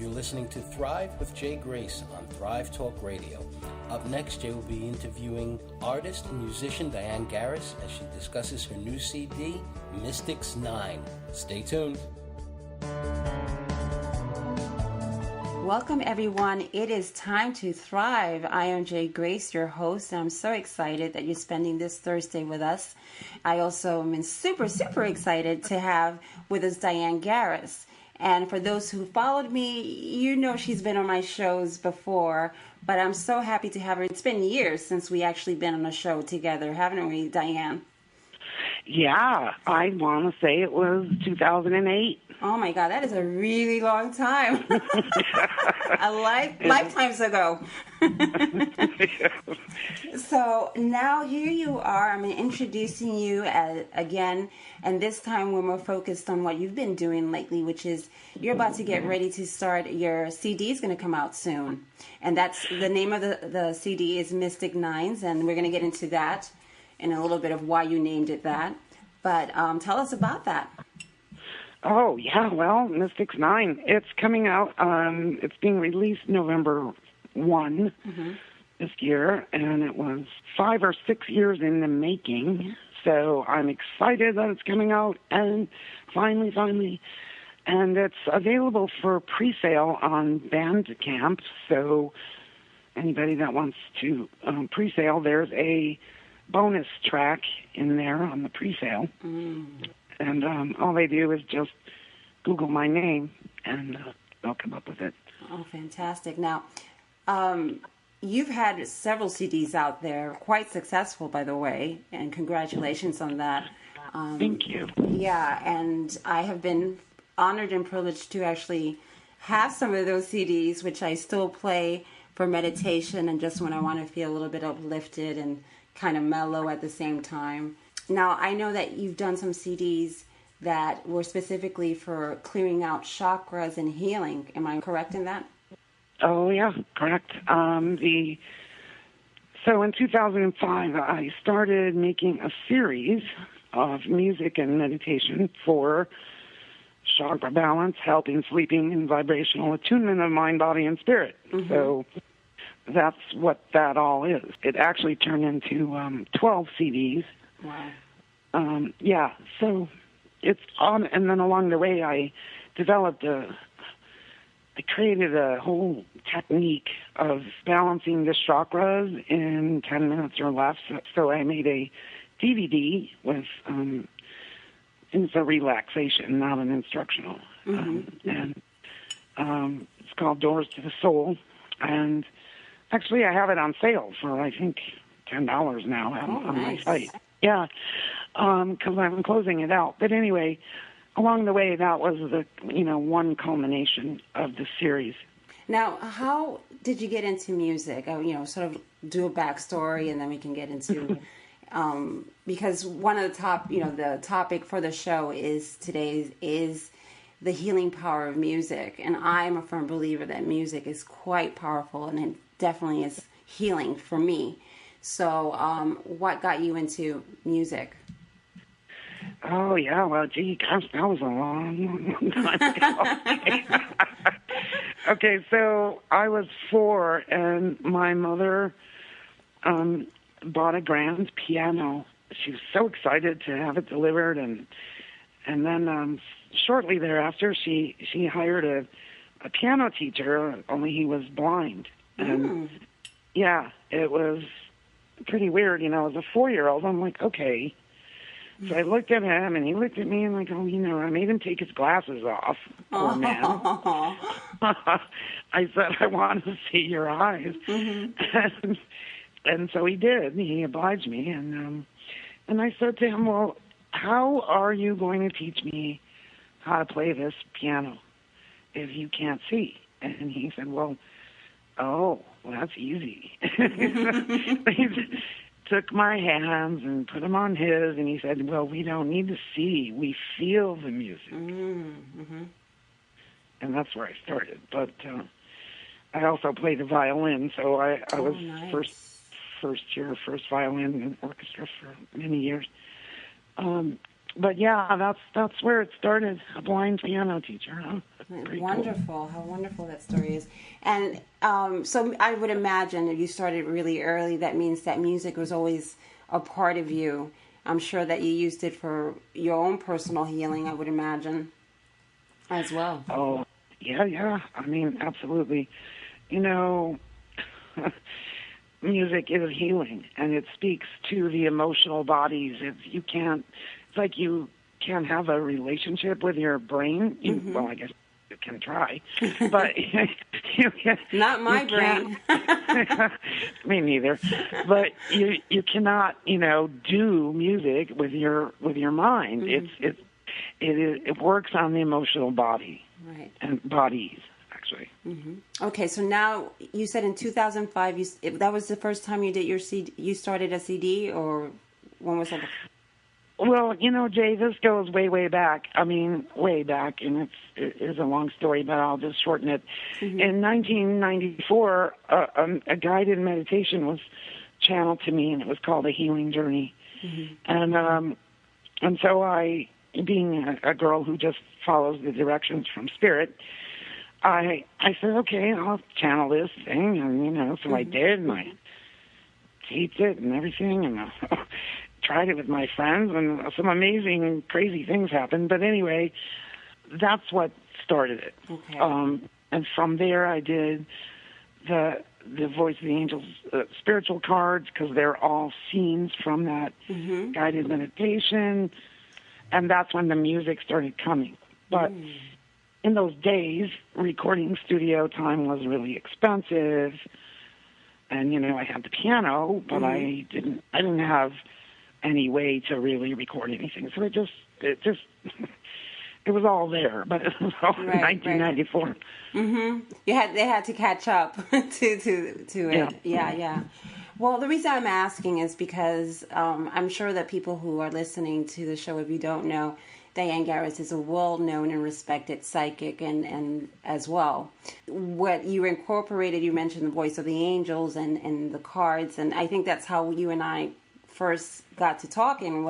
You're listening to Thrive with Jay Grayce on Thrive Talk Radio. Up next, Jay will be interviewing artist and musician Dyan Garris as she discusses her new CD, Mystics 9. Stay tuned. Welcome, everyone. It is time to thrive. I am Jay Grayce, your host, and I'm so excited that you're spending this Thursday with us. I also am super excited to have with us Dyan Garris. And for those who followed me, you know she's been on my shows before, but I'm so happy to have her. It's been years since we actually been on a show together, haven't we, Dyan? Yeah, I want to say it was 2008. Oh my God, that is a really long time. Lifetimes ago. So now here you are. I'm introducing you again, and this time we're more focused on what you've been doing lately, which is you're about to get ready to start. Your CD is going to come out soon, and that's the name of the CD is Mystic Nines, and we're going to get into that and a little bit of why you named it that. But tell us about that. Oh, yeah, well, Mystics 9, it's coming out. It's being released November 1 this year, and it was 5 or 6 years in the making. So I'm excited that it's coming out, and finally. And it's available for pre-sale on Bandcamp. So anybody that wants to pre-sale, there's a bonus track in there on the pre-sale. And all they do is just Google my name, and they'll come up with it. Oh, fantastic. Now, you've had several CDs out there, quite successful, by the way, and congratulations on that. Thank you. Yeah, and I have been honored and privileged to actually have some of those CDs, which I still play for meditation and just when I want to feel a little bit uplifted and kind of mellow at the same time. Now, I know that you've done some CDs that were specifically for clearing out chakras and healing. Am I correct in that? Oh, yeah, correct. So in 2005, I started making a series of music and meditation for chakra balance, health in sleeping, and vibrational attunement of mind, body, and spirit. So that's what that all is. It actually turned into 12 CDs. Wow. Yeah, so it's on, and then along the way I created a whole technique of balancing the chakras in 10 minutes or less. So I made a DVD with, it's a relaxation, not an instructional. And it's called Doors to the Soul. And actually I have it on sale for, I think, $10 now on my site. Yeah, because I'm closing it out. But anyway, along the way, that was the one culmination of the series. Now, how did you get into music? Sort of do a backstory, and then we can get into because one of the topic for the show is the healing power of music, and I'm a firm believer that music is quite powerful, and it definitely is healing for me. So, what got you into music? Oh, yeah, well, gee, gosh, that was a long time ago. Okay, so I was 4, and my mother bought a grand piano. She was so excited to have it delivered, and then shortly thereafter, she hired a piano teacher, only he was blind. And, yeah, it was pretty weird, as a 4-year-old. I'm like, okay. So I looked at him, and he looked at me, and like, I made him take his glasses off. Poor man. I said, I want to see your eyes. And so he did. He obliged me, and I said to him, well, how are you going to teach me how to play this piano if you can't see? And he said, well, that's easy. He took my hands and put them on his, and he said, well, we don't need to see. We feel the music. And that's where I started. But I also played the violin, so I was nice. first violin in orchestra for many years. But yeah, that's where it started. A blind piano teacher, huh? Wonderful. How wonderful that story is. And so I would imagine if you started really early, that means that music was always a part of you. I'm sure that you used it for your own personal healing, I would imagine, as well. Oh, yeah. I mean, absolutely. Music is healing, and it speaks to the emotional bodies. It's like you can't have a relationship with your brain. Well, I guess you can try, but you can. Not my brain. Me neither. But you cannot, do music with your mind. It works on the emotional body, right, and bodies. Okay, so now you said in 2005 that was the first time you did your CD. You started a CD, or when was that? Well, Jay, this goes way, way back. I mean, way back, and it is a long story, but I'll just shorten it. In 1994, a guided meditation was channeled to me, and it was called A Healing Journey. And so I, being a girl who just follows the directions from Spirit, I said, okay, I'll channel this thing, and, so I did, and I taped it and everything, and tried it with my friends, and some amazing, crazy things happened. But anyway, that's what started it. Okay. And from there, I did the Voice of the Angels spiritual cards, because they're all scenes from that guided meditation, and that's when the music started coming. But in those days, recording studio time was really expensive, and I had the piano, but I didn't have any way to really record anything. So it was all there, but it was all in 1994. Right. They had to catch up to it. Yeah. Well, the reason I'm asking is because I'm sure that people who are listening to the show, if you don't know, Dyan Garris is a well-known and respected psychic, and as well. What you incorporated, you mentioned the Voice of the Angels and the cards, and I think that's how you and I first got to talking.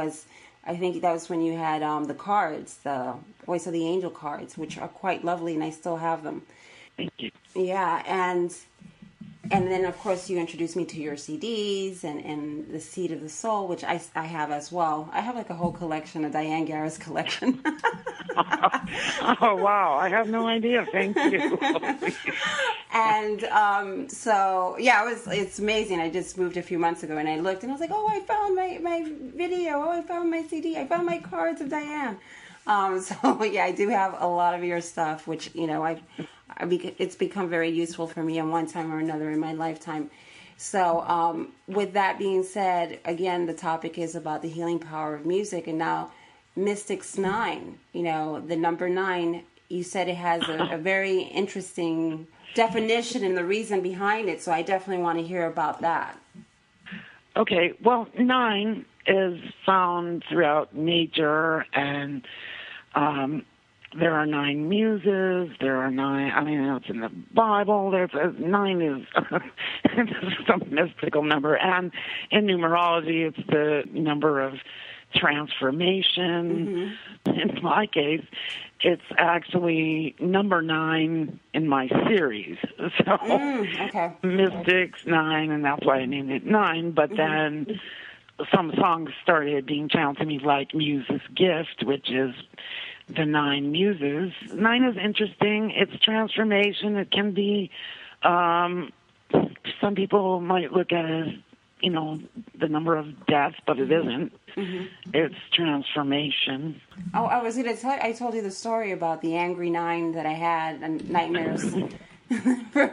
I think that was when you had the cards, the Voice of the Angel cards, which are quite lovely, and I still have them. Thank you. Yeah, and then, of course, you introduced me to your CDs and the Seed of the Soul, which I have as well. I have like a whole collection, a Dyan Garris collection. Oh, wow. I have no idea. Thank you. And so, yeah, it's amazing. I just moved a few months ago, and I looked, and I was like, oh, I found my video. Oh, I found my CD. I found my cards of Dyan. So, yeah, I do have a lot of your stuff, which, it's become very useful for me in one time or another in my lifetime. So with that being said, again, the topic is about the healing power of music. And now Mystics 9, the number 9, you said it has a very interesting definition and the reason behind it. So I definitely want to hear about that. Okay. Well, 9 is found throughout nature, and there are 9 muses. There are 9. It's in the Bible. 9 is some mystical number, and in numerology, it's the number of transformation. In my case, it's actually number 9 in my series. So okay. Mystics 9, and that's why I named it 9. But then some songs started being channeled to me, like Muse's Gift, which is the 9 muses. 9 is interesting. It's transformation. It can be, some people might look at it as, the number of death, but it isn't. It's transformation. Oh, I was going to tell you, I told you the story about the angry 9 that I had and nightmares for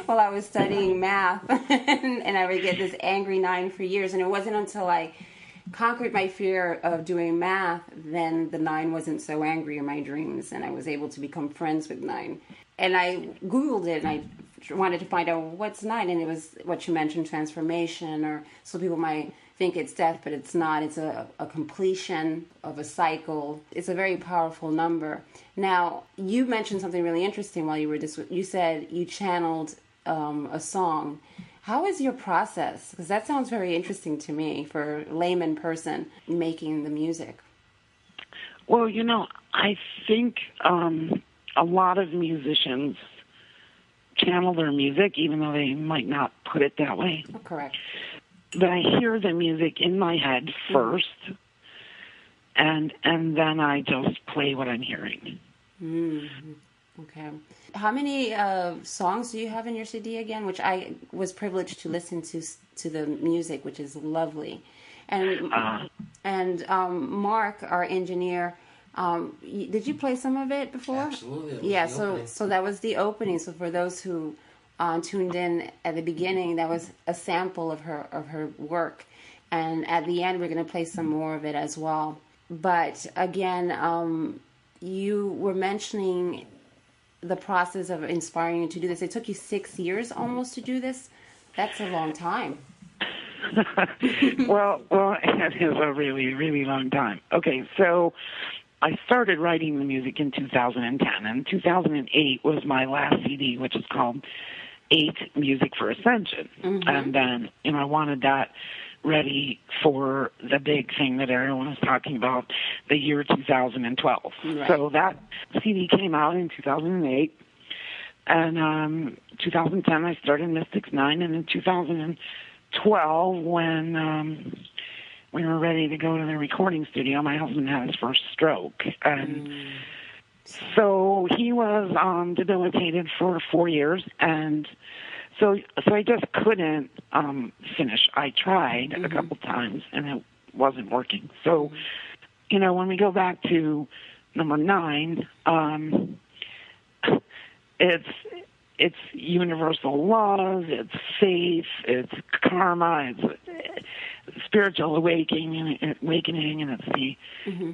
while I was studying math. and I would get this angry 9 for years. And it wasn't until I conquered my fear of doing math, then the 9 wasn't so angry in my dreams, and I was able to become friends with 9. And I Googled it, and I wanted to find out what's 9, and it was what you mentioned, transformation, or so people might think it's death, but it's not. It's a completion of a cycle. It's a very powerful number. Now, you mentioned something really interesting while you were you said you channeled a song. How is your process? Because that sounds very interesting to me for a layman person making the music. Well, I think a lot of musicians channel their music, even though they might not put it that way. Oh, correct. But I hear the music in my head first, and then I just play what I'm hearing. Mm-hmm. Okay. How many songs do you have in your CD again? Which I was privileged to listen to the music, which is lovely. And Mark, our engineer, did you play some of it before? Absolutely. Yeah. So that was the opening. So for those who tuned in at the beginning, that was a sample of her work, and at the end we're going to play some more of it as well. But again, you were mentioning the process of inspiring you to do this. It took you 6 years almost to do this. That's a long time. well, it is a really, really long time. Okay, so I started writing the music in 2010, and 2008 was my last CD, which is called 8 Music for Ascension. Mm-hmm. And then, I wanted that ready for the big thing that everyone was talking about, the year 2012. Right. So that CD came out in 2008. And 2010, I started Mystics 9. And in 2012, when we were ready to go to the recording studio, my husband had his first stroke. And so he was debilitated for 4 years. And so I just couldn't finish. I tried a couple times, and it wasn't working. So, when we go back to number 9, it's universal love, it's faith, it's karma, it's spiritual awakening, and it's the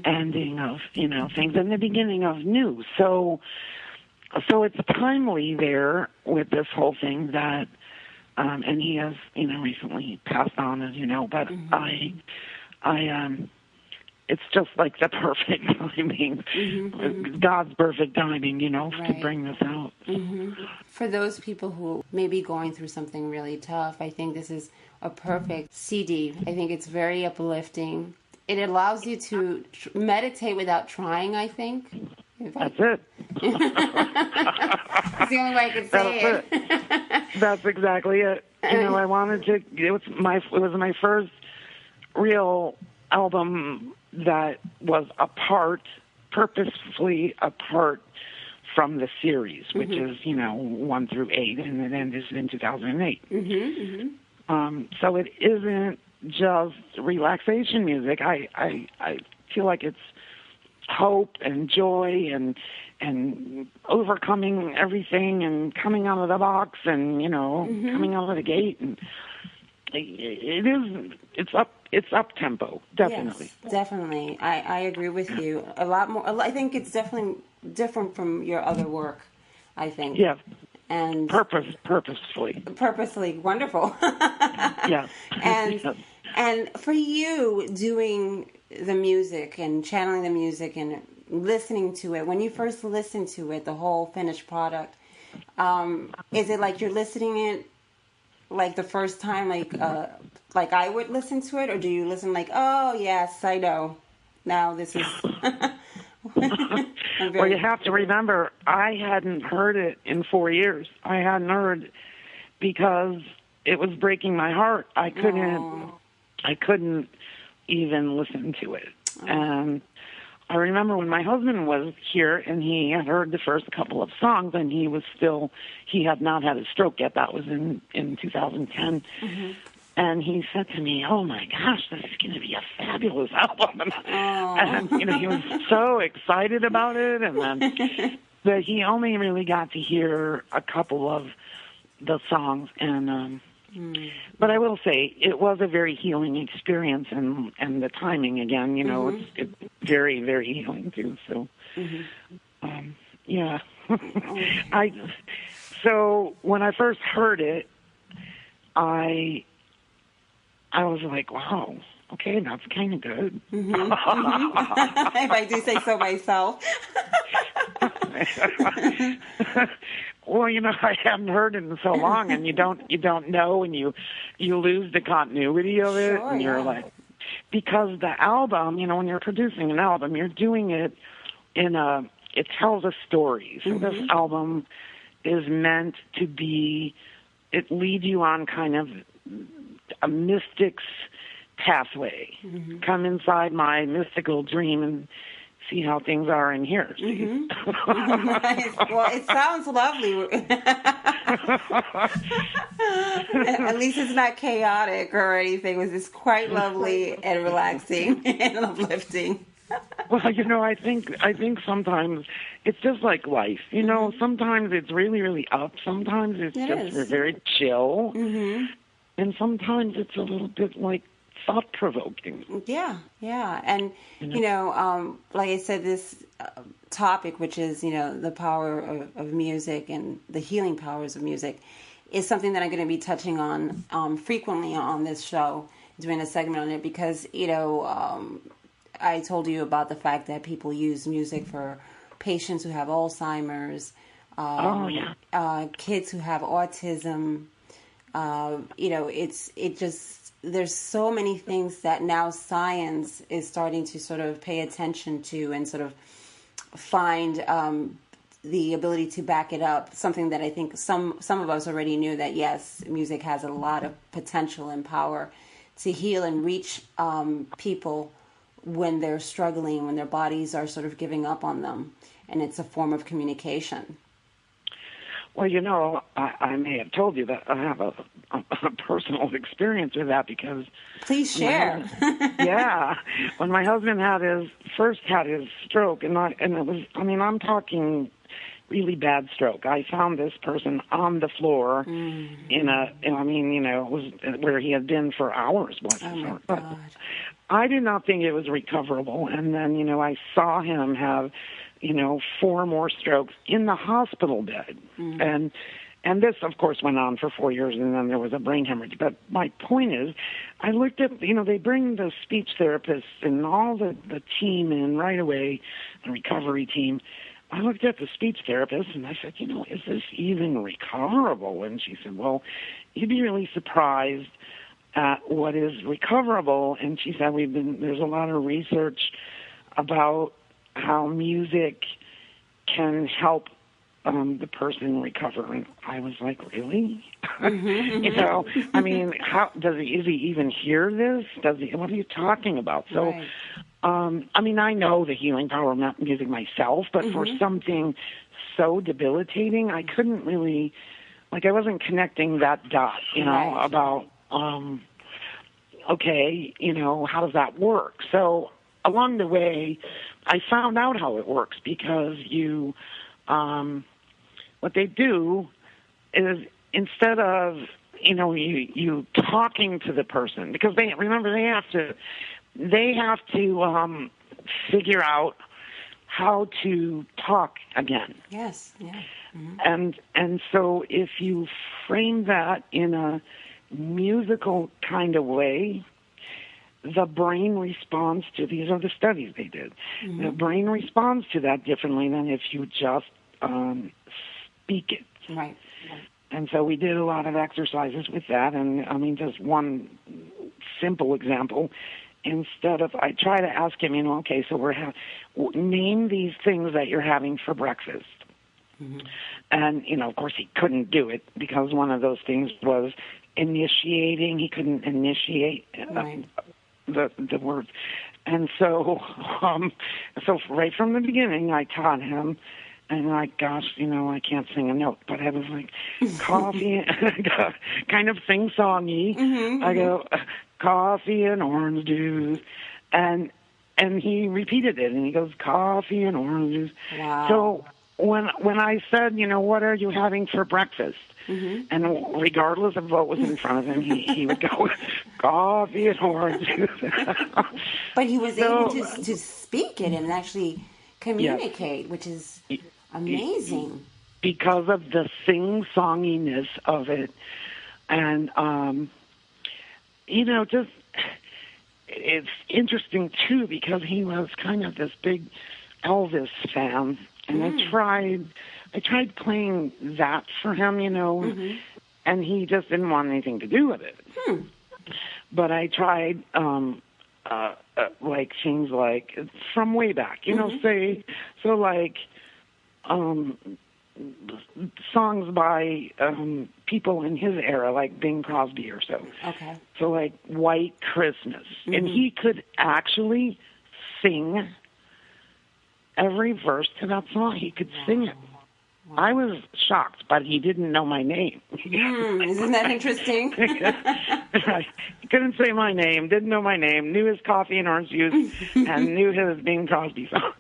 ending of things and the beginning of new. So it's timely there with this whole thing that, and he has, recently passed on, as you know, but it's just like the perfect timing, God's perfect timing, right, to bring this out. For those people who may be going through something really tough, I think this is a perfect CD. I think it's very uplifting. It allows you to meditate without trying, I think. That's it. That's the only way I could say it. That's exactly it. I wanted to. It was my first real album that was purposefully apart from the series, which is 1 through 8, and it ended in 2008. So it isn't just relaxation music. I feel like it's hope and joy and overcoming everything and coming out of the box and coming out of the gate, and it's up tempo, definitely. Yes, definitely. I agree with you a lot more. I think it's definitely different from your other work, I think. Yeah. And purposefully, wonderful. Yeah. And for you, doing the music and channeling the music and listening to it, when you first listen to it, the whole finished product, is it like you're listening it like the first time, like I would listen to it, or do you listen like, oh yes, I know, now this is? Well, you have to remember, I hadn't heard it in 4 years. I hadn't heard because it was breaking my heart. I couldn't even listen to it. And I remember when my husband was here and he had heard the first couple of songs, and he had not had a stroke yet. That was in 2010. And he said to me, oh my gosh, this is going to be a fabulous album. And he was so excited about it. And then, but he only really got to hear a couple of the songs. And but I will say it was a very healing experience, and the timing again, it's very, very healing too. So, yeah. So when I first heard it, I was like, wow, okay, that's kind of good. If I do say so myself. Well, I haven't heard it in so long, and you don't know, and you lose the continuity of it, sure, and you're like, because the album, when you're producing an album, you're doing it in a it tells a story. So this album is meant to be, it leads you on kind of a mystic's pathway. Come inside my mystical dream and see how things are in here. Nice. Well, it sounds lovely. At least it's not chaotic or anything. It was just quite lovely and relaxing and uplifting. Well, I think sometimes it's just like life. Sometimes it's really, really up. Sometimes it's just very chill. And sometimes it's a little bit like thought-provoking. Yeah. And, like I said, this topic, which is, the power of music and the healing powers of music, is something that I'm going to be touching on frequently on this show, doing a segment on it, because, I told you about the fact that people use music for patients who have Alzheimer's, kids who have autism. There's so many things that now science is starting to sort of pay attention to and sort of find the ability to back it up. Something that I think some of us already knew, that yes, music has a lot of potential and power to heal and reach people when they're struggling, when their bodies are sort of giving up on them, and it's a form of communication. Well, I may have told you that I have a personal experience with that, because... Please share. When my husband first had his stroke, and it was, I'm talking really bad stroke. I found this person on the floor it was where he had been for hours. Oh my God. I did not think it was recoverable, and then, I saw him have 4 more strokes in the hospital bed. And this, of course, went on for 4 years, and then there was a brain hemorrhage. But my point is, I looked at, they bring the speech therapists and all the team in right away, the recovery team. I looked at the speech therapist, and I said, is this even recoverable? And she said, well, you'd be really surprised at what is recoverable. And she said, there's a lot of research about how music can help the person recover. And I was like, really? How is he even hear this? What are you talking about? So, right. I know the healing power of music myself, but for something so debilitating, I couldn't really, I wasn't connecting that dot, right. about, how does that work? So along the way, I found out how it works, because what they do is, instead of, you talking to the person, because they have to figure out how to talk again. Yes, yeah. And so if you frame that in a musical kind of way, the brain responds to, these are the studies they did, the brain responds to that differently than if you just speak it. Right. And so we did a lot of exercises with that, and just one simple example, I try to ask him, so name these things that you're having for breakfast. And, of course, he couldn't do it, because one of those things was initiating. He couldn't initiate the words. And so right from the beginning, I taught him, and I can't sing a note, but I was like, coffee, kind of sing-songy. I go, coffee and orange juice, and he repeated it, and he goes, coffee and orange juice. Wow. So when I said, what are you having for breakfast? And regardless of what was in front of him, he would go, coffee and orange juice. But he was able to speak it and actually communicate, which is amazing. Because of the sing-songiness of it. And, just, it's interesting, too, because he was kind of this big Elvis fan. And I tried playing that for him, and he just didn't want anything to do with it. But I tried, things like from way back, songs by people in his era, like Bing Crosby or so. Okay. So like White Christmas. And he could actually sing every verse to that song. He could sing it. Wow. I was shocked, but he didn't know my name. Isn't that interesting? Right. He couldn't say my name, didn't know my name, knew his coffee and orange juice, and knew his Bing Crosby song.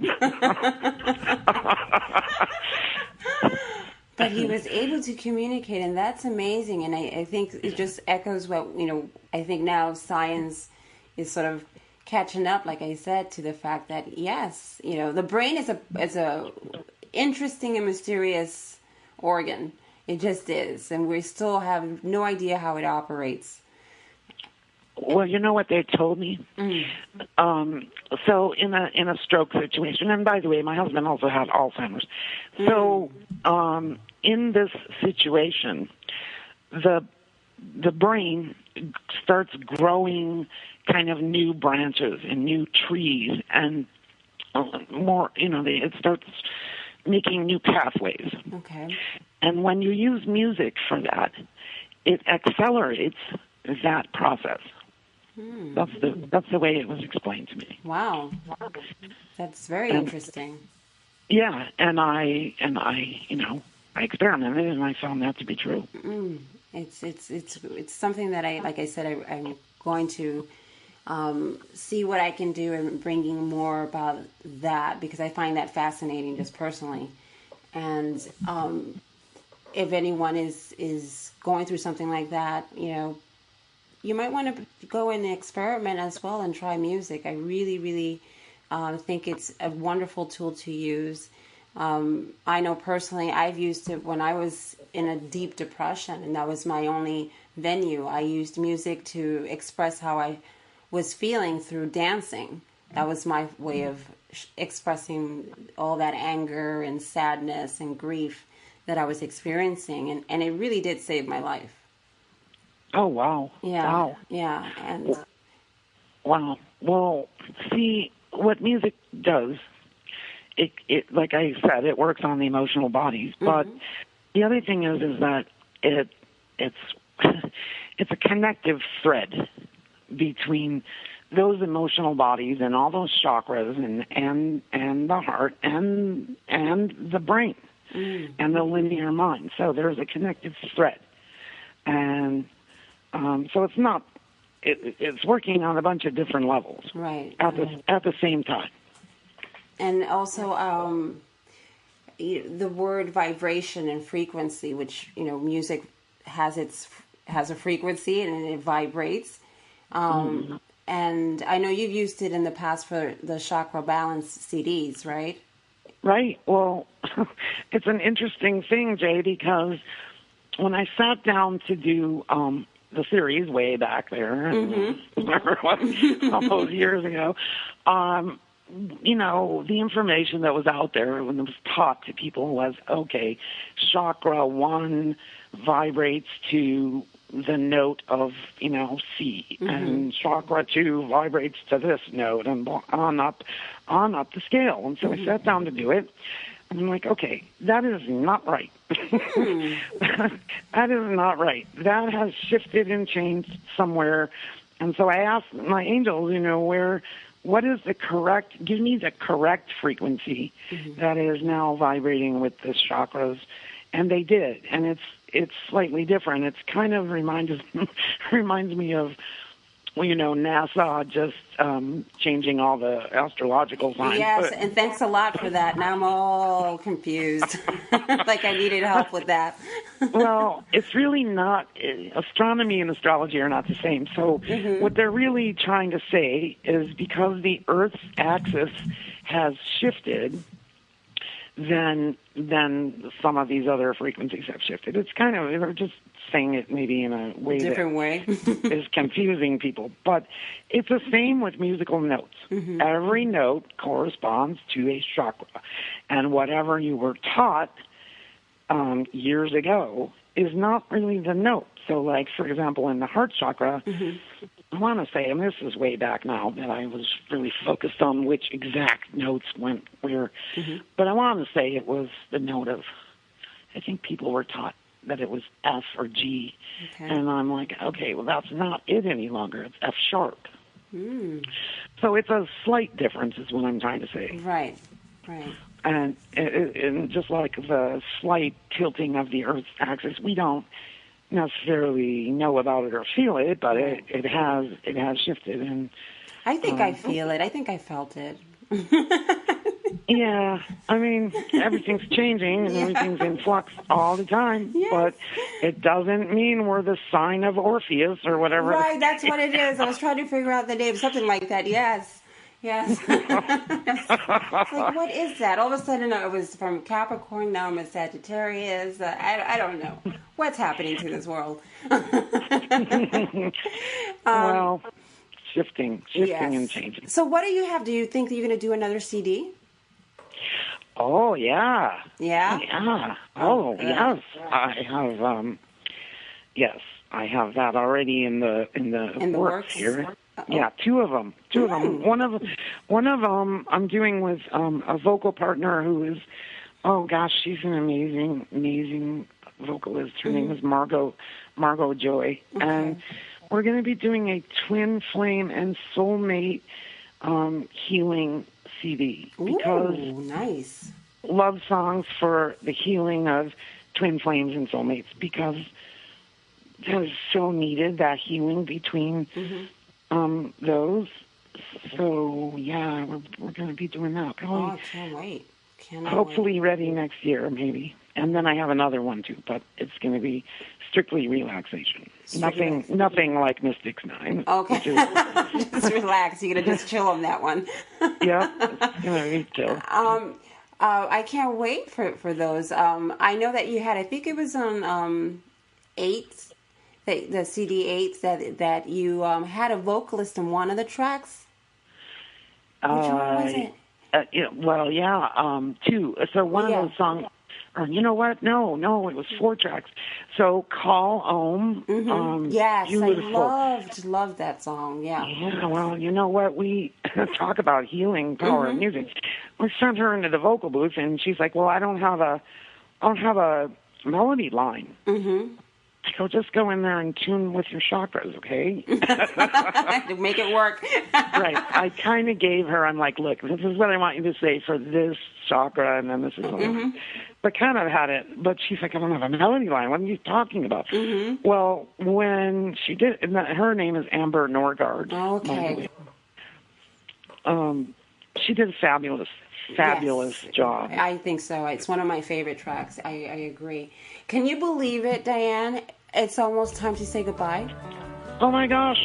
But he was able to communicate, and that's amazing. And I think it just echoes what, I think now science is sort of catching up, like I said, to the fact that, yes, the brain is a interesting and mysterious organ. It just is. And we still have no idea how it operates. Well, you know what they told me? So in a stroke situation, and by the way, my husband also had Alzheimer's. So in this situation, the brain starts growing kind of new branches and new trees and more, it starts making new pathways. Okay. And when you use music for that, it accelerates that process. That's the way it was explained to me. Wow, that's very interesting. Yeah, and I experimented and I found that to be true. It's something that I'm going to see what I can do in bringing more about that, because I find that fascinating just personally. And if anyone is going through something like that, you might want to go and experiment as well and try music. I really, really think it's a wonderful tool to use. I know personally I've used it when I was in a deep depression, and that was my only venue. I used music to express how I was feeling through dancing. That was my way of expressing all that anger and sadness and grief that I was experiencing, and it really did save my life. Oh, wow. Yeah. Wow. Yeah. And wow. Well, see, what music does, it like I said, it works on the emotional bodies. But the other thing is that it's a connective thread between those emotional bodies and all those chakras and the heart and the brain and the linear mind. So there's a connective thread. And so it's not. It's working on a bunch of different levels, right? At the same time. And also, the word vibration and frequency, which music has a frequency and it vibrates. And I know you've used it in the past for the chakra balance CDs, right? Right. Well, it's an interesting thing, Jay, because when I sat down to do the series way back there, whatever it was, all those years ago, the information that was out there when it was taught to people was, okay, chakra 1 vibrates to the note of, C, and chakra 2 vibrates to this note, and on up the scale. And so I sat down to do it. I'm like, okay, that is not right. That is not right. That has shifted and changed somewhere. And so I asked my angels, what is give me the correct frequency that is now vibrating with the chakras. And they did. And it's slightly different. It's kind of reminds me of, NASA just changing all the astrological signs. Yes, and thanks a lot for that. Now I'm all confused. Like I needed help with that. Well, it's really not. Astronomy and astrology are not the same. So what they're really trying to say is because the Earth's axis has shifted, then some of these other frequencies have shifted. It's kind of, they're just saying it maybe in a way different way is confusing people. But it's the same with musical notes. Every note corresponds to a chakra. And whatever you were taught years ago is not really the note. So like, for example, in the heart chakra, I want to say, and this is way back now, that I was really focused on which exact notes went where. But I want to say it was the note of, I think people were taught that it was F or G. Okay. And I'm like, okay, well, that's not it any longer. It's F sharp. So it's a slight difference is what I'm trying to say. Right. And just like the slight tilting of the Earth's axis, we don't necessarily know about it or feel it, but it has shifted. And I think I feel it. I think I felt it. yeah, I mean, everything's changing and everything's in flux all the time, but it doesn't mean we're the sign of Orpheus or whatever. Right, that's what it is. I was trying to figure out the name, something like that. Yes. It's like, what is that? All of a sudden, it was from Capricorn. Now I'm a Sagittarius. I don't know what's happening to this world. Well, shifting and changing. So, what do you have? Do you think that you're going to do another CD? Oh yeah. Yeah. Yeah. Oh yes. I have. Yes, I have that already in the works here. Uh-oh. Yeah, two of them. One of them I'm doing with a vocal partner who is, oh gosh, she's an amazing vocalist. Her name is Margot Joy, and we're going to be doing a twin flame and soulmate healing CD because nice love songs for the healing of twin flames and soulmates because that is so needed, that healing between those. So yeah, we're going to be doing that. Probably, I can't wait. Hopefully ready next year, maybe. And then I have another one too, but it's going to be strictly relaxation. Nothing like Mystics 9. Okay. Just relax. You're going to just chill on that one. Yeah, it's going to be chill. I can't wait for those. I know that you had, I think it was on 8, the CD 8 that you had a vocalist in one of the tracks. Which one was it? Two. So one of those songs, or you know what? No, it was 4 tracks. So Call Om. Yes, beautiful. I loved that song. Yeah. Yeah. Well, you know what? We talk about healing power of music. We sent her into the vocal booth, and she's like, "Well, I don't have a melody line." So just go in there and tune with your chakras, okay? Make it work. Right. I kind of gave her, I'm like, look, this is what I want you to say for this chakra, and then this is what but kind of had it. But she's like, I don't have a melody line. What are you talking about? Well, when she did, her name is Amber Norgard. Okay. She did a fabulous job. I think so. It's one of my favorite tracks. I agree. Can you believe it, Dyan? It's almost time to say goodbye. Oh my gosh.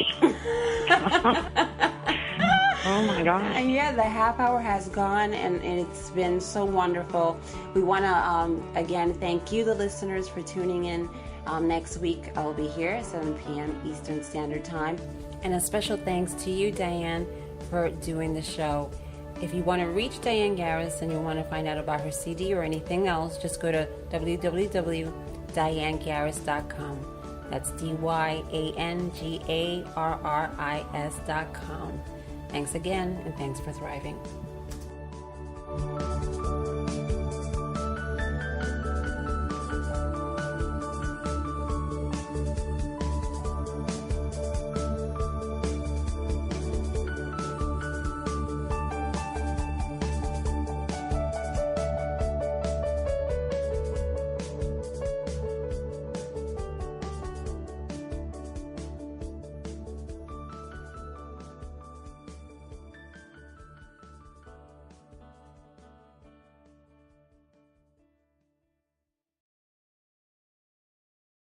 Oh my gosh. And yeah, the half hour has gone, and it's been so wonderful. We want to, again, thank you, the listeners, for tuning in. Next week, I'll be here at 7 p.m. Eastern Standard Time. And a special thanks to you, Dyan, for doing the show. If you want to reach Dyan Garris and you want to find out about her CD or anything else, just go to www.dyangarris.com. That's DYANGARRIS.com. Thanks again, and thanks for thriving.